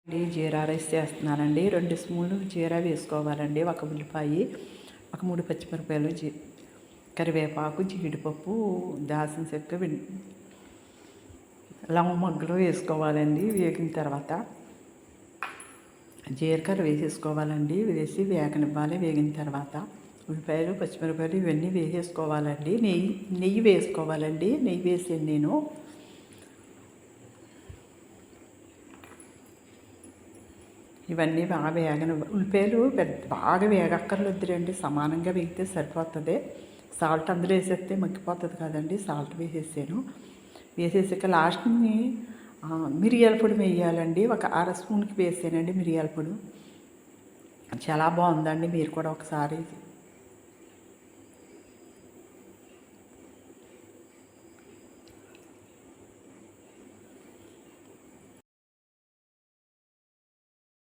జీరా rice చేస్తున్నానండి. 2 స్పూన్లు జీరా వేసుకోవాలండి. ఒక ఉల్లిపాయ, ఒక 3 పచ్చిమిరపకాయలు, కరివేపాకు, జీడిపప్పు, దాల్చిన చెక్క, లవంగ మొగ్గలు వేసుకోవాలండి. వేగిన తర్వాత జీలకర్ర వేసేసుకోవాలండి. వేసి వేగనివ్వాలి. వేగిన తర్వాత ఉల్లిపాయలు, పచ్చిమిరపకాయలు ఇవన్నీ వేసేసుకోవాలండి. నెయ్యి వేసుకోవాలండి. నెయ్యి వేసాను నేను. ఇవన్నీ బాగా ఉల్లిపాయలు బాగా వేగక్కర్లేదురండి. సమానంగా వేగితే సరిపోతుంది. సాల్ట్ అందులో వేసేస్తే మగ్గిపోతుంది కదండి. సాల్ట్ వేసేసాను. వేసేసాక లాస్ట్ని మిరియాల పొడి వేయాలండి. ఒక 1/2 స్పూన్కి వేసానండి మిరియాల పొడి. చాలా బాగుందండి. మీరు కూడా ఒకసారి